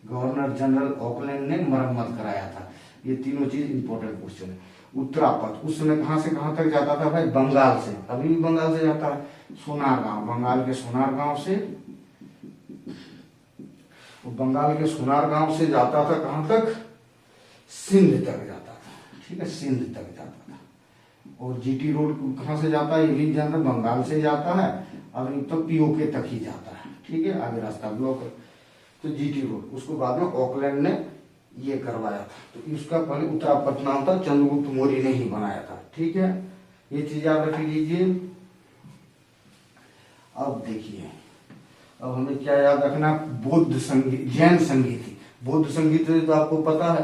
गवर्नर जनरल ऑकलैंड ने मरम्मत कराया था। ये तीनों चीज इंपॉर्टेंट क्वेश्चन है। उत्तरापथ उस समय कहां से कहां तक जाता था भाई, बंगाल से, अभी भी बंगाल से जाता है। सोनार गांव, बंगाल के सोनार गांव से, बंगाल के सोनार गांव से जाता था कहां तक, सिंध तक जाता था, ठीक है, सिंध तक जाता था। और जीटी रोड कहां से जाता है, ये भी जनरल बंगाल से जाता है, अभी तो पीओके तक ही जाता है, ठीक है, आगे रास्ता ब्लॉक है। तो जीटी रोड उसको बाद में ऑकलैंड ने ये करवाया था। तो इसका पहले उत्तरापथ नाम था, चंद्रगुप्त मौर्य ने ही बनाया था, ठीक है। ये चीज याद रख लीजिए। अब देखिए, अब हमें क्या याद रखना, बौद्ध संगीत, जैन संगीति। बौद्ध संगीत तो आपको पता है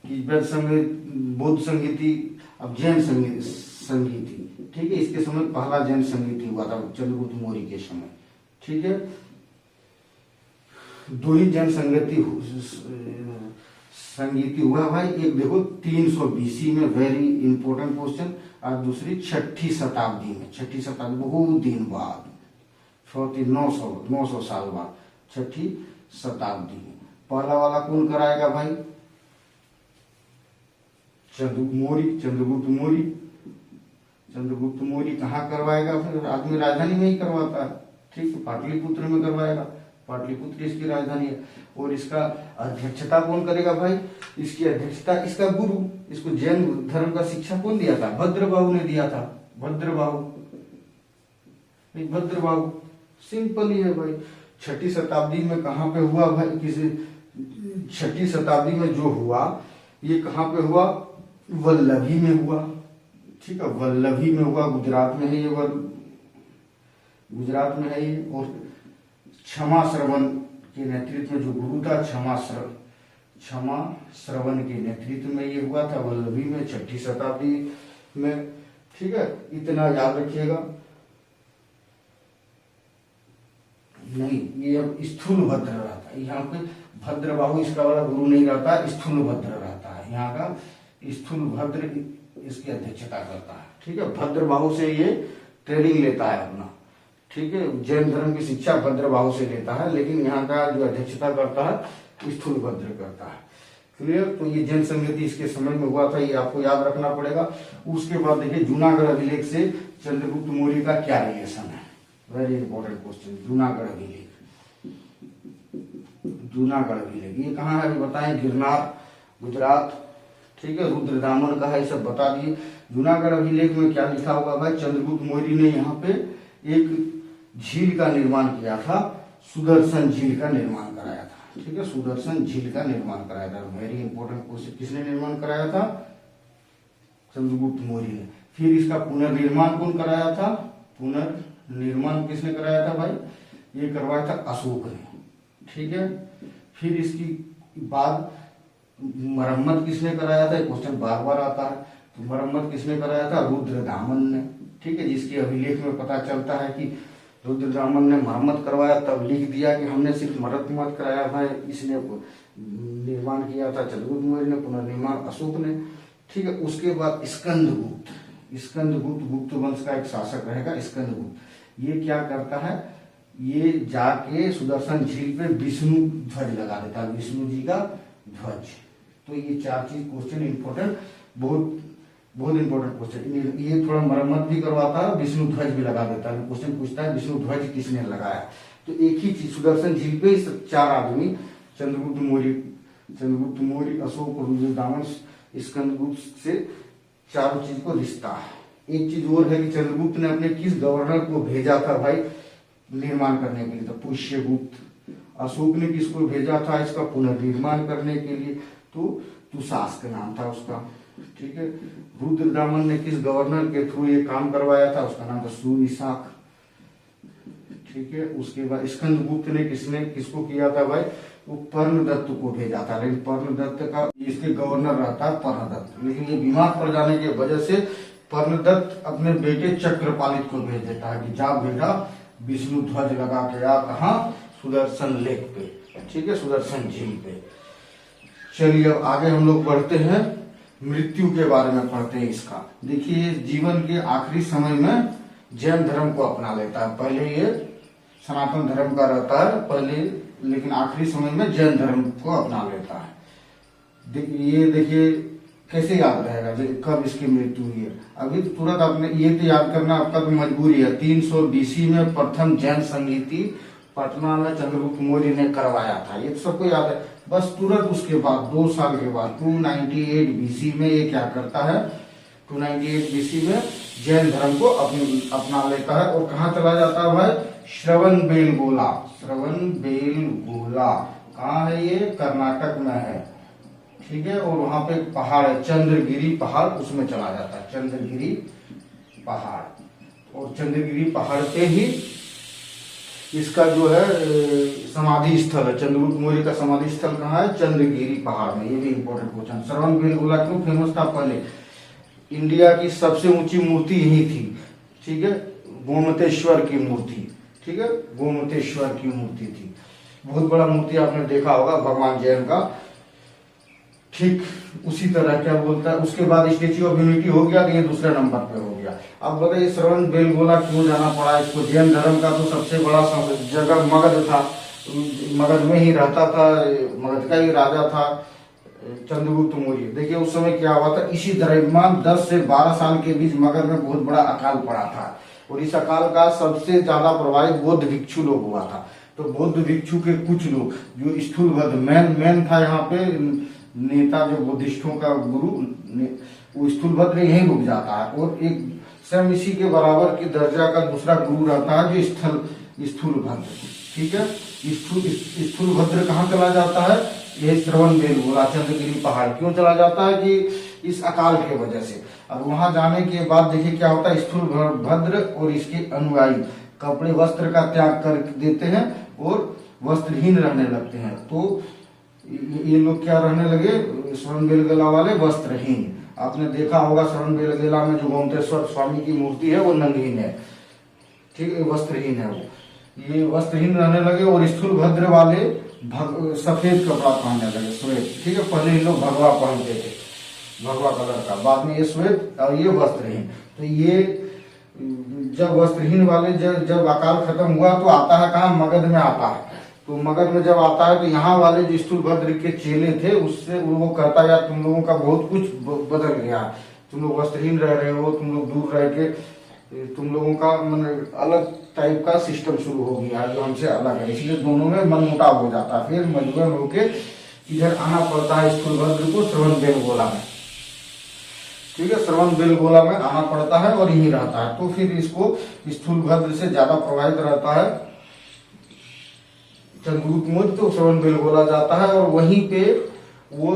कि बौद्ध संगीति, अब जैन संगीति, ठीक है। इसके समय पहला जैन संगीति हुआ था चंद्रगुप्त मौर्य के समय, ठीक है। दो ही जैन संगीति हुआ भाई, एक देखो 300 BC में, वेरी इंपॉर्टेंट क्वेश्चन, और दूसरी 6ठी शताब्दी में, 6ठी शताब्दी बहुत दिन बाद, 900 साल बाद 6ठी शताब्दी में। पहला वाला कौन कराएगा भाई, चंद्रगुप्त मौर्य कहाँ करवाएगा, फिर आदमी राजधानी में ही करवाता है, ठीक है, पाटलिपुत्र में करवाएगा, पाटलिपुत्र इसकी राजधानी है। और इसका अध्यक्षता कौन करेगा भाई, इसकी अध्यक्षता इसका गुरु, इसको जैन धर्म का शिक्षा कौन दिया था, भद्रबाहु ने दिया था। भद्रबाहु सिंपल ही है भाई। 6ठी शताब्दी में कहाँ पे हुआ भाई, किसी 6ठी शताब्दी में जो हुआ, ये कहाँ पे हुआ, वल्लभी में हुआ, ठीक है, वल्लभी में हुआ, गुजरात में है ये, गुजरात में है ये। और क्षमा श्रवण के नेतृत्व में जो गुरु था, क्षमा श्रवण के नेतृत्व में ये हुआ था वल्लभी में, 6ठी शताब्दी में, ठीक है। इतना याद रखिएगा। नहीं, ये अब स्थूल भद्र रहता है, यहाँ पे भद्रबाहु इसका वाला गुरु नहीं रहता, स्थूल भद्र रहता है, यहाँ का स्थूल भद्र इसकी अध्यक्षता करता है, ठीक है। भद्रबाहु से ये ट्रेनिंग लेता है अपना, ठीक है, जैन धर्म की शिक्षा भद्रबाहु से लेता है, लेकिन यहाँ का जो अध्यक्षता करता है स्थूल भद्र करता है। क्लियर। तो ये जैन संगति इसके समय में हुआ था, ये आपको याद रखना पड़ेगा। उसके बाद देखिए जूनागढ़ अभिलेख से चंद्रगुप्त मौर्य का क्या रिलेशन है, वेरी इंपॉर्टेंट क्वेश्चन। जूनागढ़ अभिलेख ये कहाँ है बताएं, गिरनार गुजरात, ठीक है, रुद्रदामन का है, सब बता दिए। जूनागढ़ अभिलेख में क्या लिखा होगा भाई, चंद्रगुप्त मौर्य ने यहाँ पे एक झील का निर्माण किया था, सुदर्शन झील का निर्माण कराया था, ठीक है, सुदर्शन झील का निर्माण कराया था। वेरी इंपॉर्टेंट क्वेश्चन, किसने निर्माण कराया था, चंद्रगुप्त मौर्य ने। फिर इसका पुनर्निर्माण कौन कराया था, पुनर्निर्माण किसने कराया था भाई, ये करवाया था अशोक ने, ठीक है। फिर इसकी बाद मरम्मत किसने कराया था, क्वेश्चन बार बार आता है, तो मरम्मत किसने कराया था, रुद्रदामन ने, ठीक है, जिसके अभिलेख में पता चलता है कि रुद्रदामन ने मरम्मत करवाया, तब लिख दिया कि हमने सिर्फ मरम्मत कराया था, इसने निर्माण किया था चंद्रगुप्त मौर्य ने, पुनर्निर्माण अशोक ने, ठीक है। उसके बाद स्कंदगुप्त गुप्त वंश का एक शासक रहेगा स्कंदगुप्त। ये क्या करता है, ये जाके सुदर्शन झील पे विष्णु ध्वज लगा देता है, विष्णु जी का ध्वज। तो ये चार चीज क्वेश्चन इंपॉर्टेंट, बहुत इंपॉर्टेंट क्वेश्चन। ये थोड़ा मरम्मत भी करवाता है, विष्णु ध्वज भी लगा देता है। क्वेश्चन पूछता है विष्णु ध्वज किसने लगाया, तो एक ही चीज सुदर्शन झील पे चार आदमी, चंद्रगुप्त मौर्य, अशोक, रुद्रदामन, स्कंदगुप्त से चारों चीज को रिश्ता है। एक चीज और है कि चंद्रगुप्त ने अपने किस गवर्नर को भेजा था भाई निर्माण करने के लिए, तो पुष्यगुप्त। अशोक ने किसको भेजा था इसका पुनर्निर्माण करने के लिए, तो तुषास्क नाम था उसका, ठीक है। रुद्रदामन ने किस गवर्नर के थ्रू ये काम करवाया था, उसका नाम था सुविशाख। ठीक है। उसके बाद स्कंदगुप्त ने किसको किया था भाई, वो पर्णदत्त को भेजा था, लेकिन पर्णदत्त का इसके गवर्नर रहता है पर्णदत्त, लेकिन ये बीमार पड़ जाने की वजह से पर्णदत्त अपने बेटे चक्रपालित को भेज देता है कि जा बेटा विष्णु ध्वज लगा के आ, कहा, सुदर्शन लेक पे, ठीक है, सुदर्शन झील पे। चलिए अब आगे हम लोग बढ़ते हैं, मृत्यु के बारे में पढ़ते हैं इसका। देखिए जीवन के आखिरी समय में जैन धर्म को अपना लेता है, पहले ये सनातन धर्म का रहता है पहले, लेकिन आखिरी समय में जैन धर्म को अपना लेता है। ये देखिए कैसे याद रहेगा कब इसकी मृत्यु हुई है, अभी तो तुरंत आपने ये तो याद करना आपका तो मजबूरी है। 300 BC में प्रथम जैन संगीति पटना में चंद्रगुप्त मौर्य ने करवाया था, ये तो सबको याद है। बस तुरंत उसके बाद 2 साल के बाद 298 BC में ये क्या करता है, 298 BC में जैन धर्म को अपना लेता है और कहाँ चला जाता है भाई, श्रवणबेलगोला। श्रवणबेलगोला कहाँ है, ये कर्नाटक में है, ठीक है। और वहां पे पहाड़ है चंद्रगिरी पहाड़, उसमें चला जाता है चंद्रगिरी पहाड़। और चंद्रगिरी पहाड़ पे ही इसका जो है समाधि स्थल है, चंद्रगुप्त मौर्य का समाधि स्थल कहाँ है, चंद्रगिरी पहाड़ में। ये भी इम्पोर्टेंट क्वेश्चन। श्रवणबेलगोला क्यों फेमस था, पहले इंडिया की सबसे ऊंची मूर्ति यही थी, ठीक है, गोमतेश्वर की मूर्ति, ठीक है, गोमतेश्वर की मूर्ति थी, बहुत बड़ा मूर्ति आपने देखा होगा भगवान जैन का। ठीक उसी तरह क्या बोलता है, उसके बाद स्टेच्यू ऑफ यूनिटी हो गया, तो ये दूसरे नंबर पे हो गया। अब बताइए श्रवणबेलगोला क्यों जाना पड़ा इसको, जैन धर्म का तो सबसे बड़ा जगह मगध था, मगध में ही रहता था, मगध का ही राजा था चंद्रगुप्त मौर्य। देखिए उस समय क्या हुआ था, इसी दरमियान 10 से 12 साल के बीच मगध में बहुत बड़ा अकाल पड़ा था, और इस अकाल का सबसे ज्यादा प्रभावित बौद्ध भिक्षु लोग हुआ था। तो बौद्ध भिक्षु के कुछ लोग जो स्थूलभद्र मैन था यहाँ पे नेता, जो बुद्धिस्टों का गुरु, वो स्थूलभद्र यहीं रुक जाता है, और एक स्वयं इसी के बराबर की दर्जा का दूसरा गुरु रहता है जो स्थूलभद्र, ठीक है। स्थूलभद्र कहाँ चला जाता है, यह श्रवणबेलगोला चंद्रगिरी पहाड़ क्यों चला जाता है, कि इस अकाल की वजह से। अब वहां जाने के बाद देखिए क्या होता है, स्थूलभद्र और इसके अनुयायी कपड़े वस्त्र का त्याग कर देते हैं और वस्त्रहीन रहने लगते हैं। तो ये लोग क्या रहने लगे, श्रवणबेलगोला वाले वस्त्रहीन। आपने देखा होगा श्रवणबेलगोला में जो गोमतेश्वर स्वामी की मूर्ति है वो नंगहीन है, ठीक है, वस्त्रहीन है वो। ये वस्त्रहीन रहने लगे और स्थूलभद्र वाले सफेद कपड़ा पहनने लगे, श्वेत, ठीक है। पहले ये लोग भगवा पहनते थे, भगवा कलर का, बाद में ये श्वेत और ये वस्त्रहीन। तो ये जब वस्त्रहीन वाले जब अकाल खत्म हुआ तो आता है कहाँ, मगध में आता है। तो मगध में जब आता है तो यहाँ वाले जो स्थूलभद्र के चेले थे उससे वो कहता है यार तुम लोगों का बहुत कुछ बदल गया, तुम लोग वस्त्रहीन रह रहे हो, तुम लोग दूर रह के तुम लोगों का मतलब अलग टाइप का सिस्टम शुरू हो गया जो हमसे अलग है, इसलिए दोनों में मनमुटाव हो जाता है। फिर मजबूरन होके इधर आना पड़ता है स्थूलभद्र को श्रवणबेलगोला में, ठीक है, श्रवणबेलगोला में आना पड़ता है और यहीं रहता है। तो फिर इसको स्थूलभद्र से ज्यादा प्रभावित रहता है चंद्रगुप्त मौर्य, तो श्रवणबेलगोला जाता है और वहीं पे वो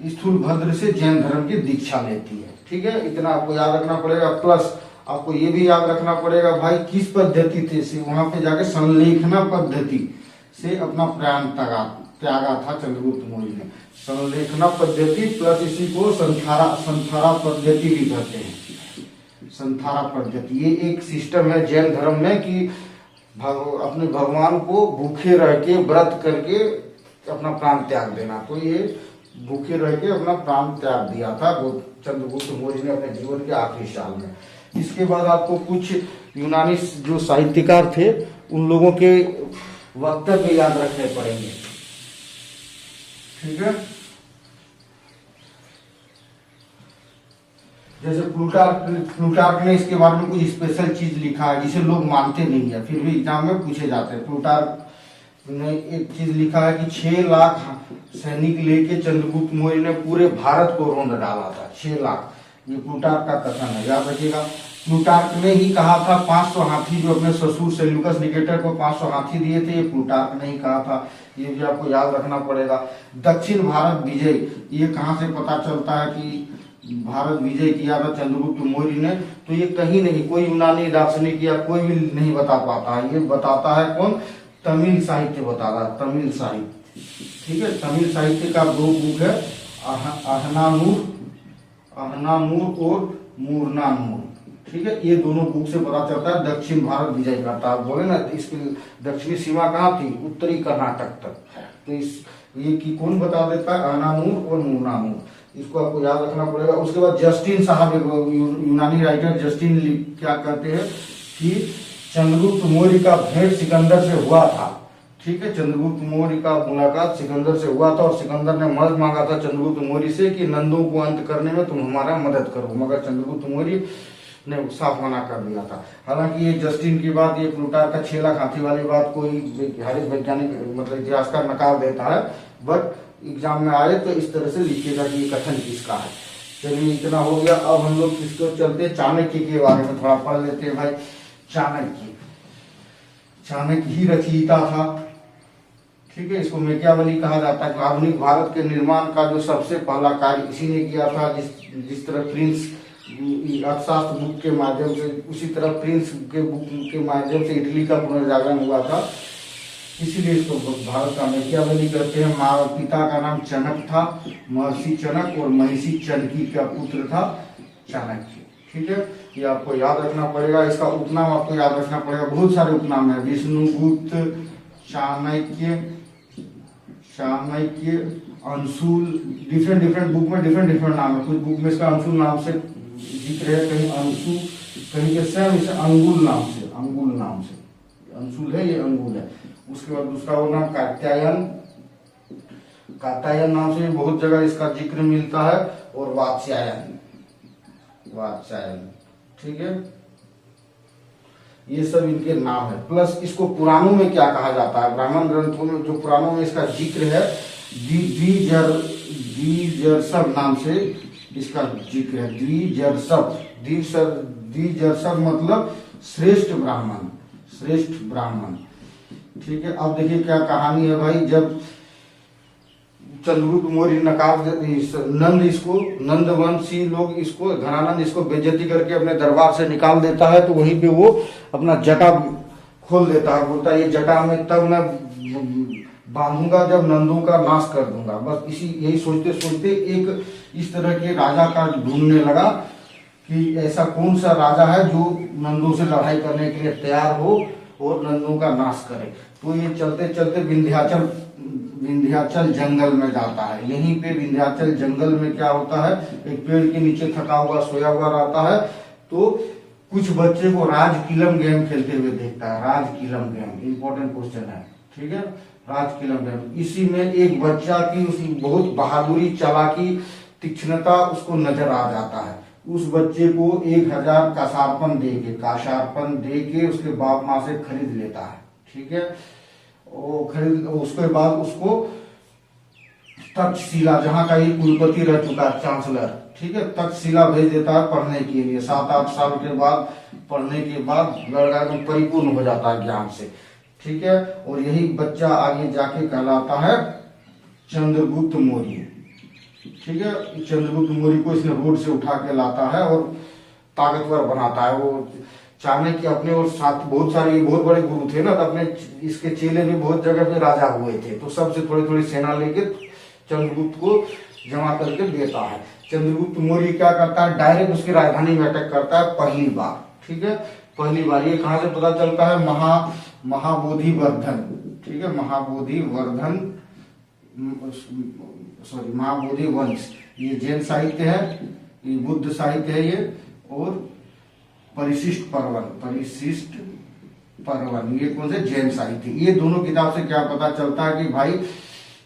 स्थूलभद्र से जैन धर्म की दीक्षा लेती है, ठीक है। इतना आपको याद रखना पड़ेगा। प्लस आपको ये भी याद रखना पड़ेगा भाई किस पद्धति से वहां पे जाके संलेखना पद्धति से अपना प्राण त्यागा था चंद्रगुप्त मौर्य ने। संलेखना पद्धति प्लस इसी को संथारा पद्धति भी कहते हैं। संथारा पद्धति ये एक सिस्टम है जैन धर्म में कि अपने भगवान को भूखे रह के व्रत करके अपना प्राण त्याग देना। तो ये भूखे रह के अपना प्राण त्याग दिया था चंद्रगुप्त मौर्य ने अपने जीवन के आखिरी साल में। इसके बाद आपको कुछ यूनानी जो साहित्यकार थे उन लोगों के वक्तव्य याद रखने पड़ेंगे, ठीक है। जैसे प्लूटार्क ने इसके बारे में कुछ स्पेशल चीज लिखा है जिसे लोग मानते नहीं है, फिर भी एग्जाम में पूछे जाते हैं। प्लूटार्क ने एक चीज लिखा है कि 6 लाख सैनिक लेके चंद्रगुप्त मौर्य ने पूरे भारत को रोंद डाला था। 6 लाख, ये प्लूटार्क का कथन है, याद रखिएगा। प्लूटार्क ने ही कहा था 500 हाथी, जो अपने ससुर सेल्यूकस निकेटर को 500 हाथी दिए थे, ये प्लूटार्क ने ही कहा था। ये भी आपको याद रखना पड़ेगा। दक्षिण भारत विजय, ये कहाँ से पता चलता है कि भारत विजय किया था चंद्रगुप्त मौर्य ने? तो ये कहीं नहीं, कोई यूनानी दार्शनिक या कोई भी नहीं बता पाता है। ये बताता है कौन? तमिल साहित्य बताता है, तमिल साहित्य। ठीक है, तमिल साहित्य का 2 बुक है, अहनानूर और मूर्नानूर। ठीक है, ये दोनों बुक से पता चलता है दक्षिण भारत विजय करता है। बोले ना इसकी दक्षिणी सीमा कहाँ थी? उत्तरी कर्नाटक तक। तो इस ये की कौन बता देता है? अहनानूर और मूर्नानूर। इसको आपको याद रखना पड़ेगा। उसके बाद जस्टिन साहब, यूनानी राइटर जस्टिन क्या कहते हैं कि चंद्रगुप्त मौर्य का भेंट सिकंदर से हुआ था। ठीक है, चंद्रगुप्त मौर्य का मुलाकात सिकंदर से हुआ था और सिकंदर ने मदद मांगा था चंद्रगुप्त मौर्य से कि नंदों को अंत करने में तुम हमारा मदद करो, मगर चंद्रगुप्त मौर्य ने साफ मना कर दिया था। हालांकि ये जस्टिन की बात, ये प्लूटार्क का 6 लाख हाथी वाली बात कोई हर एक वैज्ञानिक मतलब इतिहासकार नकार देता है, बट एग्जाम में आए तो इस तरह से लिखिएगा कि ये कथन किसका है। चलिए इतना हो गया। अब हम लोग किसको चलते हैं? चाणक्य के बारे में थोड़ा पढ़ लेते हैं भाई। चाणक्य ही रचयिता था। ठीक है, इसको मैकियावेली कहा जाता है। आधुनिक भारत के निर्माण का जो सबसे पहला कार्य इसी ने किया था। जिस तरह प्रिंस अर्थशास्त्र बुक के माध्यम से, उसी तरह प्रिंस के बुक के माध्यम से इटली का पुनर्जागरण हुआ था, इसीलिए इसको भारत का मैकियावेली कहते हैं। माँ पिता का नाम चनक था, महर्षि चनक, और महिषी चनकी का पुत्र था चाणक्य। ठीक है, ये आपको याद रखना पड़ेगा। इसका उपनाम आपको याद रखना पड़ेगा। बहुत सारे उपनाम है, विष्णुगुप्त, चाणक्य, अंशुल। डिफरेंट बुक में डिफरेंट नाम है। कुछ बुक में इसका अंशुल नाम से जिक्र है, कहीं अंशु, कहीं के स्वयं इसे अंगुल नाम से अंशुल है, ये अंगुल है। उसके बाद दूसरा वो नाम कात्यायन नाम से बहुत जगह इसका जिक्र मिलता है, और वात्स्यायन। ठीक है, ये सब इनके नाम है। प्लस इसको पुराणों में क्या कहा जाता है? ब्राह्मण ग्रंथों में जो पुराणों में इसका जिक्र है, द्विजर्षभ नाम से इसका जिक्र है। द्विजर्षभ मतलब श्रेष्ठ ब्राह्मण। ठीक है, अब देखिए क्या कहानी है भाई। जब चंद्रगुप्त मौर्य नंदवंशी लोग इसको, घनानंद इसको बेइज्जती करके अपने दरबार से निकाल देता है, तो वहीं पे वो अपना जटा खोल देता है। बोलता है ये जटा में तब मैं बांधूंगा जब नंदों का नाश कर दूंगा। बस यही सोचते सोचते एक इस तरह के राजा का ढूंढने लगा कि ऐसा कौन सा राजा है जो नंदों से लड़ाई करने के लिए तैयार हो और नंदों का नाश करे। तो ये चलते चलते विंध्याचल जंगल में जाता है। यहीं पे विंध्याचल जंगल में क्या होता है, एक पेड़ के नीचे थका हुआ सोया हुआ रहता है, तो कुछ बच्चे को राजकिलम गेम खेलते हुए देखता है। राजकिलम गेम इंपॉर्टेंट क्वेश्चन है। ठीक है, राजकिलम गेम। इसी में एक बच्चा की उसकी बहुत बहादुरी, चालाकी, तीक्ष्णता उसको नजर आ जाता है। उस बच्चे को 1000 काशार्पण दे के उसके बाप माँ से खरीद लेता है। ठीक है, उसके बाद उसको तक्षशिला, जहाँ का ये कुलपति रह चुका है, चांसलर, ठीक है, तक्षशिला भेज देता है पढ़ने के लिए। 7-8 साल के बाद पढ़ने के बाद लड़का एकदम परिपूर्ण हो जाता है ज्ञान से। ठीक है, और यही बच्चा आगे जाके कहलाता है चंद्रगुप्त मौर्य। ठीक है, चंद्रगुप्त मौर्य को इसने रोड से उठा के लाता है और ताकतवर बनाता है। वो चाणक्य अपने और साथ बहुत बड़े गुरु थे ना, तो अपने इसके चेले भी बहुत जगह पे राजा हुए थे, तो सबसे थोड़ी थोड़ी सेना लेके चंद्रगुप्त को जमा करके देता है। चंद्रगुप्त मौर्य क्या करता है, डायरेक्ट उसकी राजधानी में अटैक करता है पहली बार। ठीक है, पहली बार। ये कहां से पता चलता है? महाबोधिवर्धन। ठीक है, महाबोधि वंश, ये जैन साहित्य है, ये बुद्ध साहित्य है ये, और परिशिष्ट पर्वन, ये कौन से? जैन साहित्य। ये दोनों किताब से क्या पता चलता है कि भाई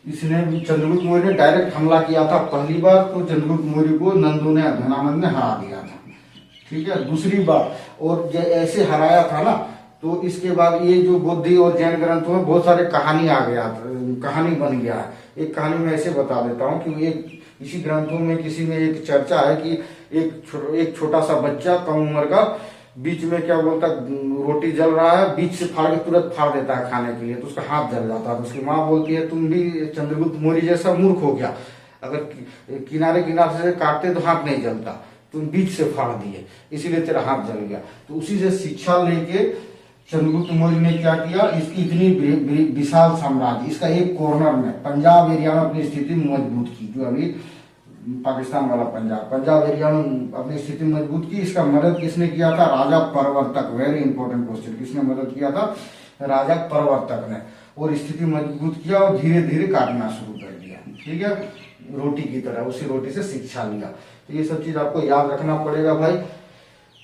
इसने चंद्रगुप्त मौर्य ने डायरेक्ट हमला किया था पहली बार, तो चंद्रगुप्त मौर्य को घनानंद ने हरा दिया था। ठीक है, दूसरी बार और ऐसे हराया था ना, तो इसके बाद ये जो बुद्धि और जैन ग्रंथों में बहुत सारे कहानी बन गया है। एक कहानी मैं ऐसे बता देता हूँ कि इसी ग्रंथों में किसी में एक चर्चा है कि एक छोटा सा बच्चा कम उम्र का बीच में क्या बोलता, रोटी जल रहा है, बीच से फाड़ के तुरंत फाड़ देता है खाने के लिए, तो उसका हाथ जल जाता है। तो उसकी माँ बोलती है तुम भी चंद्रगुप्त मौर्य जैसा मूर्ख हो गया, अगर किनारे किनारे से काटते तो हाथ नहीं जलता, तुम बीच से फाड़ दिए इसीलिए तेरा हाथ जल गया। तो उसी से शिक्षा लेके चंद्रगुप्त मौर्य ने क्या किया, इसकी इतनी विशाल साम्राज्य, इसका एक कॉर्नर में पंजाब एरिया में अपनी स्थिति मजबूत की, जो अभी पाकिस्तान वाला पंजाब एरिया में अपनी स्थिति मजबूत की। इसका मदद किसने किया था, राजा प्रवर्तक। वेरी इंपॉर्टेंट क्वेश्चन, किसने मदद किया था, राजा प्रवर्तक ने। और स्थिति मजबूत किया और धीरे धीरे काटना शुरू कर दिया, ठीक है, रोटी की तरह। उसी रोटी से शिक्षा लिया। तो ये सब चीज आपको याद रखना पड़ेगा भाई।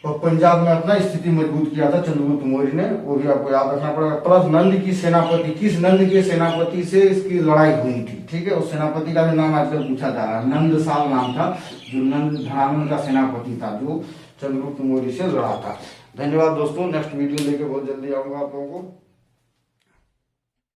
और पंजाब में अपना स्थिति मजबूत किया था चंद्रगुप्त मौर्य ने, वो भी आपको याद रखना पड़ेगा। प्लस नंद की सेनापति, किस नंद के सेनापति से इसकी लड़ाई हुई थी, ठीक है। उस सेनापति का भी नाम आजकल पूछा जा रहा है, नंदसाल नाम था, जो नंद धनानंद का सेनापति था, जो चंद्रगुप्त मौर्य से लड़ा था। धन्यवाद दोस्तों, नेक्स्ट वीडियो लेके बहुत जल्दी आऊंगा आप लोगों को।